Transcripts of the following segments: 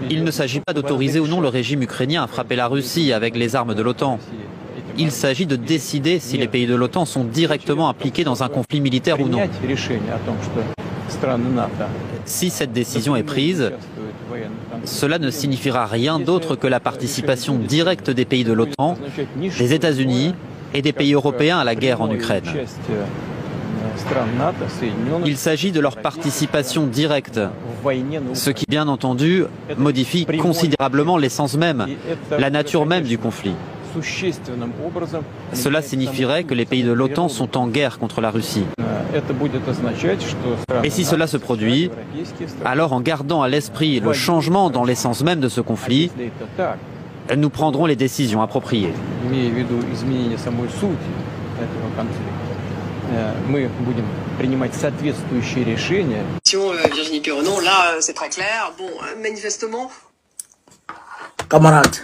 Il ne s'agit pas d'autoriser ou non le régime ukrainien à frapper la Russie avec les armes de l'OTAN. Il s'agit de décider si les pays de l'OTAN sont directement impliqués dans un conflit militaire ou non. Si cette décision est prise, cela ne signifiera rien d'autre que la participation directe des pays de l'OTAN, des États-Unis et des pays européens à la guerre en Ukraine. Il s'agit de leur participation directe, ce qui, bien entendu, modifie considérablement l'essence même, la nature même du conflit. Cela signifierait que les pays de l'OTAN sont en guerre contre la Russie. Et si cela se produit, alors en gardant à l'esprit le changement dans l'essence même de ce conflit, nous prendrons les décisions appropriées. Virginie Pironon, là c'est très clair. Bon, manifestement. Camarades,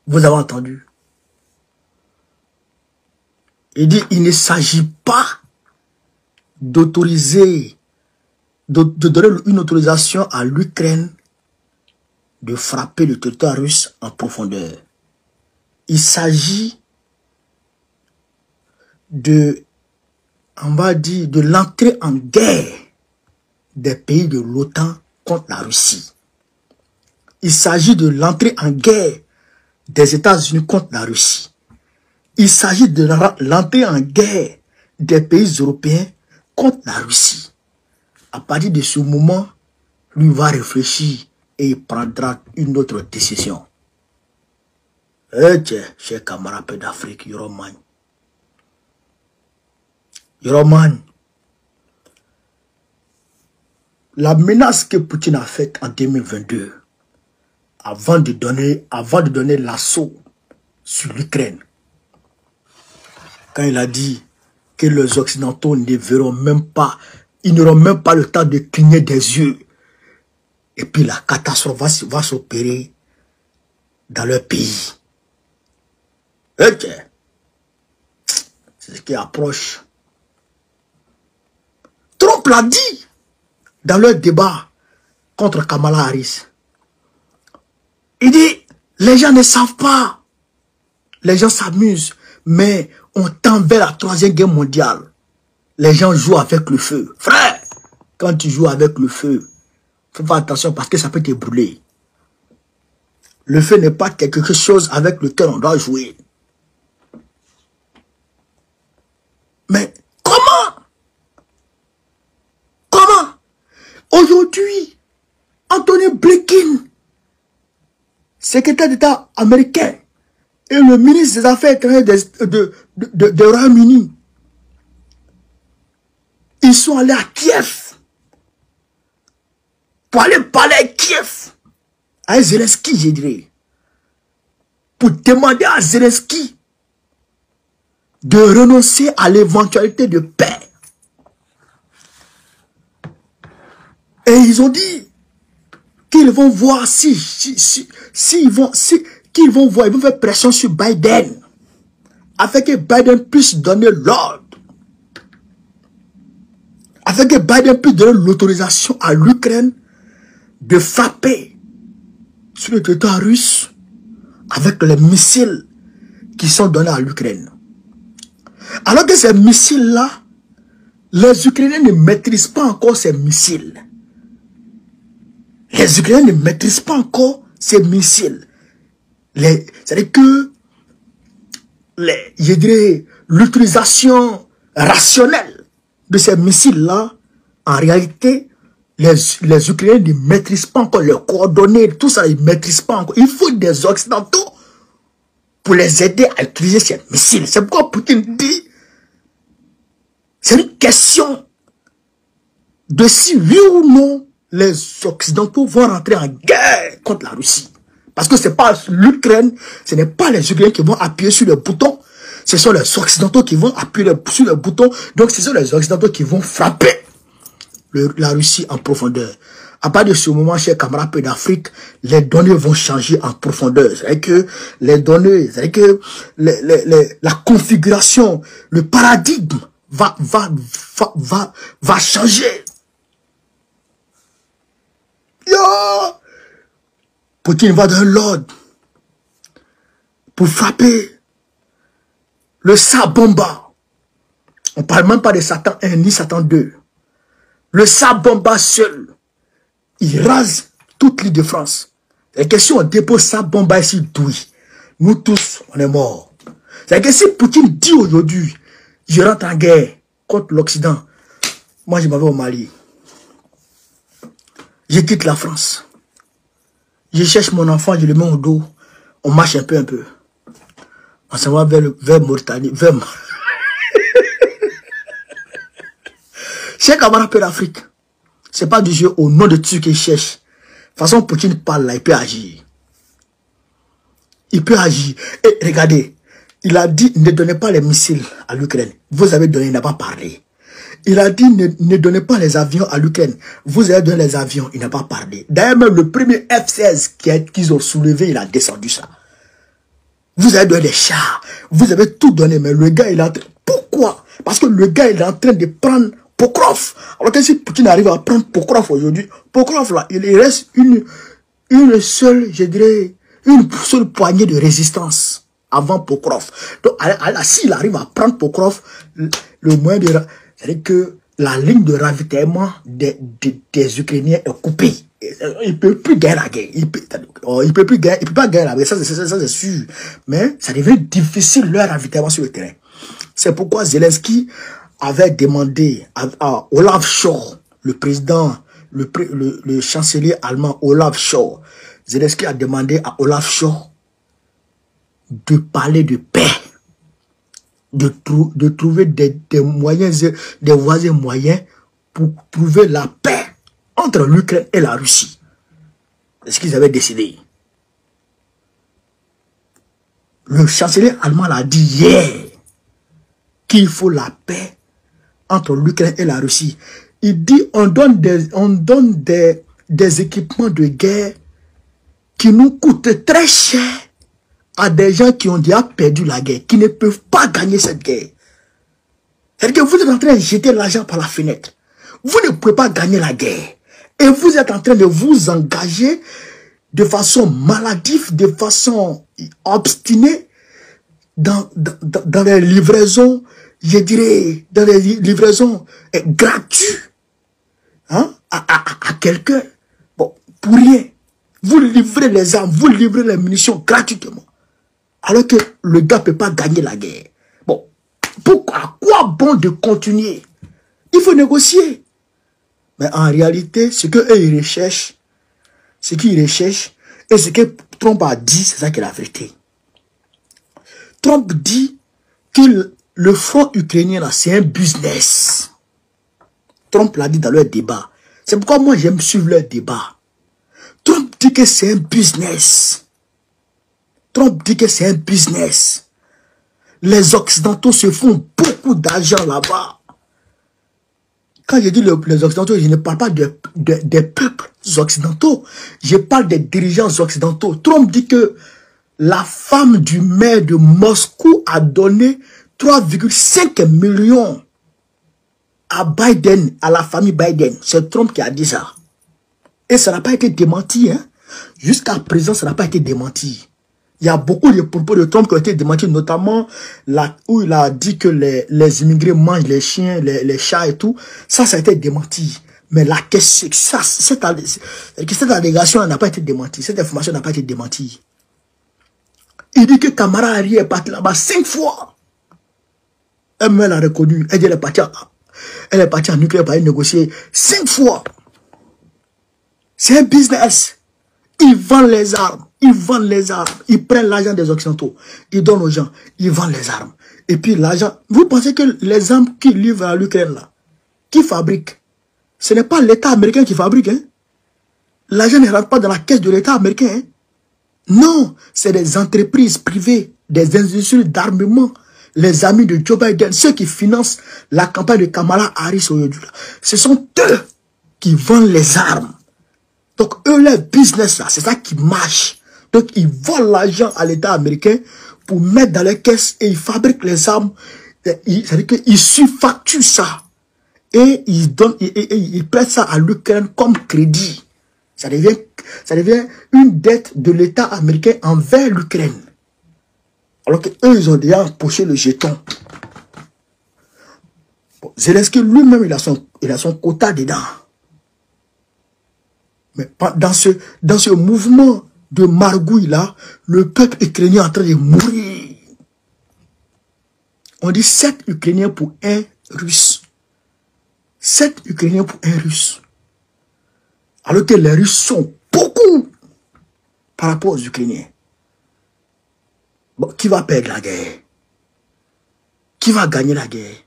vous avez entendu. Il dit il ne s'agit pas d'autoriser, de donner une autorisation à l'Ukraine de frapper le territoire russe en profondeur. Il s'agit de, on va dire, de l'entrée en guerre des pays de l'OTAN contre la Russie. Il s'agit de l'entrée en guerre des États-Unis contre la Russie. Il s'agit de l'entrée en guerre des pays européens contre la Russie. À partir de ce moment, lui va réfléchir et il prendra une autre décision. Eh tiens, chers camarades d'Afrique, Yoroman. Yoroman. La menace que Poutine a faite en 2022, avant de donner l'assaut sur l'Ukraine, quand il a dit que les Occidentaux ne verront même pas, ils n'auront même pas le temps de cligner des yeux. Et puis la catastrophe va s'opérer dans leur pays. Ok. C'est ce qui approche. Trump l'a dit dans leur débat contre Kamala Harris. Il dit, les gens ne savent pas. Les gens s'amusent, mais on tend vers la troisième guerre mondiale. Les gens jouent avec le feu. Frère, quand tu joues avec le feu, faut faire attention parce que ça peut te brûler. Le feu n'est pas quelque chose avec lequel on doit jouer. Mais comment? Comment? Aujourd'hui, Anthony Blinken, secrétaire d'État américain, et le ministre des Affaires étrangères de Royaume-Uni, ils sont allés à Kiev pour aller parler à Kiev, à Zelensky, je dirais, pour demander à Zelensky de renoncer à l'éventualité de paix. Et ils ont dit qu'ils vont voir ils vont faire pression sur Biden, afin que Biden puisse donner l'ordre, afin que Biden puisse donner l'autorisation à l'Ukraine de frapper sur le territoire russe avec les missiles qui sont donnés à l'Ukraine. Alors que ces missiles-là, les Ukrainiens ne maîtrisent pas encore ces missiles. Les Ukrainiens ne maîtrisent pas encore ces missiles. C'est-à-dire que, je dirais, l'utilisation rationnelle de ces missiles-là, en réalité, les Ukrainiens ne maîtrisent pas encore leurs coordonnées, tout ça, ils ne maîtrisent pas encore. Il faut des Occidentaux pour les aider à utiliser ces missiles. C'est pourquoi Poutine dit, c'est une question de si oui ou non les Occidentaux vont rentrer en guerre contre la Russie. Parce que ce n'est pas l'Ukraine, ce n'est pas les Ukrainiens qui vont appuyer sur le bouton, ce sont les Occidentaux qui vont appuyer sur le bouton, donc ce sont les Occidentaux qui vont frapper la Russie en profondeur. À partir de ce moment, chers camarades d'Afrique, les données vont changer en profondeur. C'est-à-dire que les données, c'est-à-dire que la configuration, le paradigme va changer. Poutine va dans l'ordre pour frapper le Sabomba. On ne parle même pas de Satan 1 ni Satan 2. Le Sabomba seul, il rase toute l'île de France. C'est que si on dépose Sabomba ici, douille, nous tous, on est morts. C'est que si Poutine dit aujourd'hui, je rentre en guerre contre l'Occident, moi je m'en vais au Mali. Je quitte la France. Je cherche mon enfant, je le mets au dos. On marche un peu. On s'en va vers Mauritanie, Cheikh Amara peut l'Afrique. C'est pas du jeu au nom de Dieu qu'il cherche. De toute façon, Poutine parle là, il peut agir. Il peut agir. Et regardez, il a dit, ne donnez pas les missiles à l'Ukraine. Vous avez donné, il n'a pas parlé. Il a dit, ne donnez pas les avions à l'Ukraine. Vous avez donné les avions, il n'a pas parlé. D'ailleurs, même le premier F-16 qu'ils ont soulevé, il a descendu ça. Vous avez donné les chars. Vous avez tout donné, mais le gars, il est en train... Pourquoi? Parce que le gars, il est en train de prendre Pokrov. Alors que si Poutine arrive à prendre Pokrov aujourd'hui, Pokrov là, il reste une seule, je dirais, une seule poignée de résistance avant Pokrov. Donc, s'il arrive à prendre Pokrov, le moyen de... C'est-à-dire que la ligne de ravitaillement des Ukrainiens est coupée. Il ne peut plus gagner la guerre. Il peut pas gagner la guerre, ça c'est sûr. Mais ça devient difficile leur ravitaillement sur le terrain. C'est pourquoi Zelensky avait demandé à Olaf Scholz, le président, le chancelier allemand Olaf Scholz, Zelensky a demandé à Olaf Scholz de parler de paix, de trouver des moyens, des voisins moyens pour trouver la paix entre l'Ukraine et la Russie. C'est ce qu'ils avaient décidé. Le chancelier allemand l'a dit hier qu'il faut la paix entre l'Ukraine et la Russie. Il dit on donne des équipements de guerre qui nous coûtent très cher à des gens qui ont déjà perdu la guerre, qui ne peuvent pas gagner cette guerre. C'est-à-dire que vous êtes en train de jeter l'argent par la fenêtre. Vous ne pouvez pas gagner la guerre. Et vous êtes en train de vous engager de façon maladive, de façon obstinée dans les livraisons, je dirais, dans les livraisons gratuites hein, à quelqu'un. Bon, pour rien. Vous livrez les armes, vous livrez les munitions gratuitement. Alors que le gars ne peut pas gagner la guerre. Bon, à quoi bon de continuer? Il faut négocier. Mais en réalité, ce qu'eux ils recherchent, ce qu'ils recherchent, et ce que Trump a dit, c'est ça qui est la vérité. Trump dit que le front ukrainien, là, c'est un business. Trump l'a dit dans leur débat. C'est pourquoi moi, j'aime suivre leur débat. Trump dit que c'est un business. Trump dit que c'est un business. Les Occidentaux se font beaucoup d'argent là-bas. Quand je dis les Occidentaux, je ne parle pas des peuples occidentaux. Je parle des dirigeants occidentaux. Trump dit que la femme du maire de Moscou a donné 3,5 millions à Biden, à la famille Biden. C'est Trump qui a dit ça. Et ça n'a pas été démenti. Hein? Jusqu'à présent, ça n'a pas été démenti. Il y a beaucoup de propos de Trump qui ont été démentis, notamment là où il a dit que les immigrés mangent les chiens, les chats et tout. Ça a été démenti. Mais la question, cette allégation n'a pas été démentie. Cette information n'a pas été démentie. Il dit que Kamala Harris est partie là-bas 5 fois. Elle l'a reconnu. Elle est partie en Ukraine pour aller négocier 5 fois. C'est un business. Ils vendent les armes. Ils vendent les armes. Ils prennent l'argent des Occidentaux. Ils donnent aux gens. Ils vendent les armes. Et puis l'argent... Vous pensez que les armes qu'ils livrent à l'Ukraine, là, qui fabriquent, ce n'est pas l'État américain qui fabrique. Hein? L'argent ne rentre pas dans la caisse de l'État américain. Hein? Non, c'est des entreprises privées, des industries d'armement, les amis de Joe Biden, ceux qui financent la campagne de Kamala Harris aujourd'hui. Ce sont eux qui vendent les armes. Donc, eux, leur business, là, c'est ça qui marche. Donc, ils volent l'argent à l'État américain pour mettre dans les caisses et ils fabriquent les armes. C'est-à-dire qu'ils surfacturent ça. Et ils prêtent ça à l'Ukraine comme crédit. Ça devient une dette de l'État américain envers l'Ukraine. Alors qu'eux, ils ont déjà empoché le jeton. Bon, Zelensky lui-même, il a son quota dedans. Mais dans ce mouvement de margouille là, le peuple ukrainien est en train de mourir. On dit 7 Ukrainiens pour 1 Russe. 7 Ukrainiens pour 1 Russe. Alors que les Russes sont beaucoup par rapport aux Ukrainiens. Bon, qui va perdre la guerre? Qui va gagner la guerre?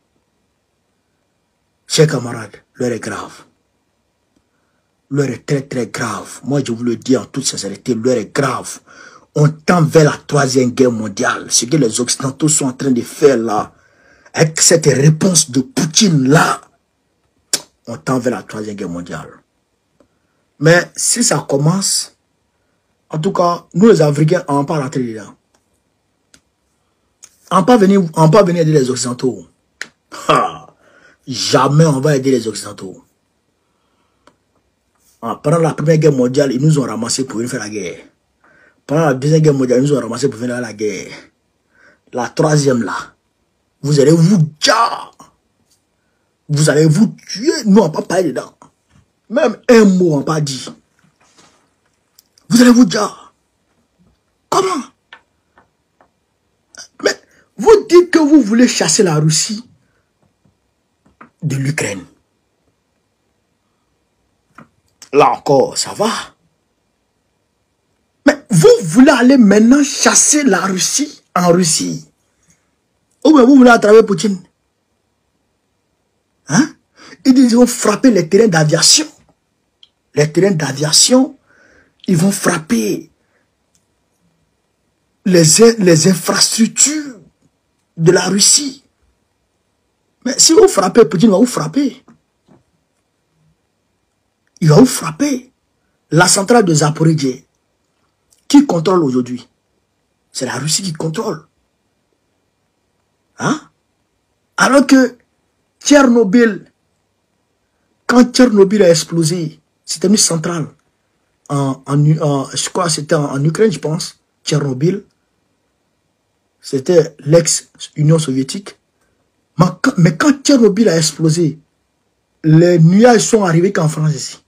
Chers camarades, l'heure est grave. L'heure est très très grave. Moi je vous le dis en toute sincérité, l'heure est grave. On tend vers la 3e guerre mondiale. Ce que les Occidentaux sont en train de faire là, avec cette réponse de Poutine là, on tend vers la 3e guerre mondiale. Mais si ça commence, en tout cas, nous les Africains, on ne va pas rentrer dedans. On ne va pas venir aider les Occidentaux. Jamais on va aider les Occidentaux. Pendant la 1re guerre mondiale, ils nous ont ramassés pour venir faire la guerre. Pendant la 2e guerre mondiale, ils nous ont ramassés pour venir faire la guerre. La 3e là, vous allez vous dire. Vous allez vous tuer. Nous, on ne va pas parler dedans. Même un mot, on n'a pas dit. Vous allez vous dire. Comment? Mais vous dites que vous voulez chasser la Russie de l'Ukraine. Là encore, ça va. Mais vous voulez aller maintenant chasser la Russie en Russie. Ou bien vous voulez attraper Poutine. Hein? Ils vont frapper les terrains d'aviation. Les terrains d'aviation, ils vont frapper les infrastructures de la Russie. Mais si vous frappez, Poutine va vous frapper. Il va vous frapper. La centrale de Zaporijia, qui contrôle aujourd'hui? C'est la Russie qui contrôle. Hein? Alors que Tchernobyl, quand Tchernobyl a explosé, c'était une centrale. Je crois que c'était en Ukraine, je pense. Tchernobyl. C'était l'ex-Union soviétique. Mais quand Tchernobyl a explosé, les nuages sont arrivés qu'en France ici.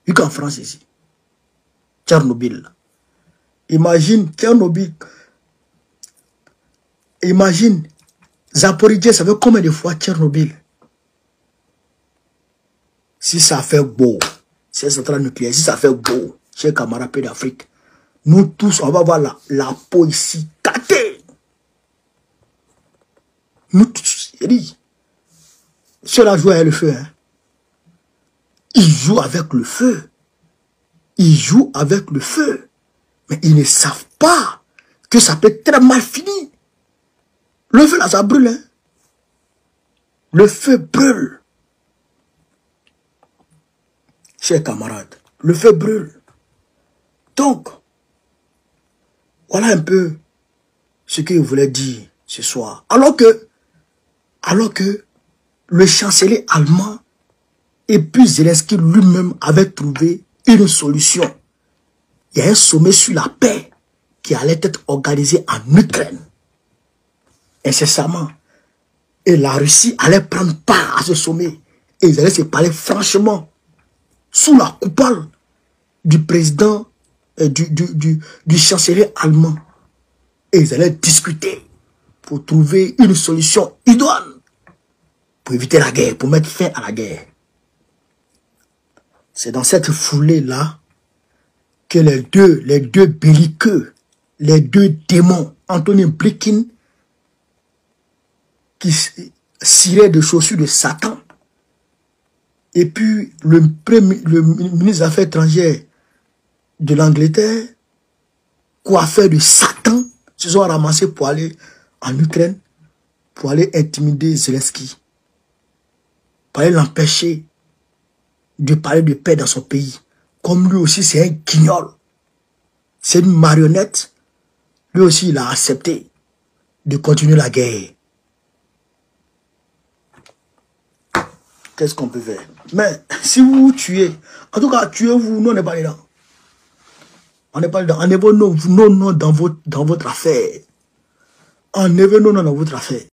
Et qu'en France ici. Tchernobyl. Imagine Tchernobyl. Imagine Zaporijia, ça fait combien de fois Tchernobyl? Si ça fait beau, c'est centrale nucléaire, si ça fait beau, chers camarades pays d'Afrique, nous tous, on va voir la peau ici cassée. Nous tous, ceux-là jouent avec le feu. Hein. Ils jouent avec le feu. Ils jouent avec le feu. Mais ils ne savent pas que ça peut être très mal fini. Le feu là, ça brûle. Hein. Le feu brûle. Chers camarades, le feu brûle. Donc, voilà un peu ce qu'il voulait dire ce soir. Alors que le chancelier allemand et puis Zelensky lui-même avait trouvé une solution. Il y a un sommet sur la paix qui allait être organisé en Ukraine. Incessamment. Et la Russie allait prendre part à ce sommet. Et ils allaient se parler franchement. Sous la coupole du président, du chancelier allemand. Et ils allaient discuter pour trouver une solution idoine. Pour éviter la guerre, pour mettre fin à la guerre. C'est dans cette foulée-là que les deux belliqueux, les deux démons, Anthony Blinken, qui cirait de chaussures de Satan, et puis le ministre des Affaires étrangères de l'Angleterre, coiffeur de Satan, se sont ramassés pour aller en Ukraine, pour aller intimider Zelensky, pour aller l'empêcher de parler de paix dans son pays. Comme lui aussi, c'est un guignol. C'est une marionnette. Lui aussi, il a accepté de continuer la guerre. qu'est-ce qu'on peut faire? Mais si vous vous tuez, en tout cas, tuez-vous, nous on n'est pas dedans. On n'est pas dedans. Enlevez non dans votre affaire. Enlevez non dans votre affaire.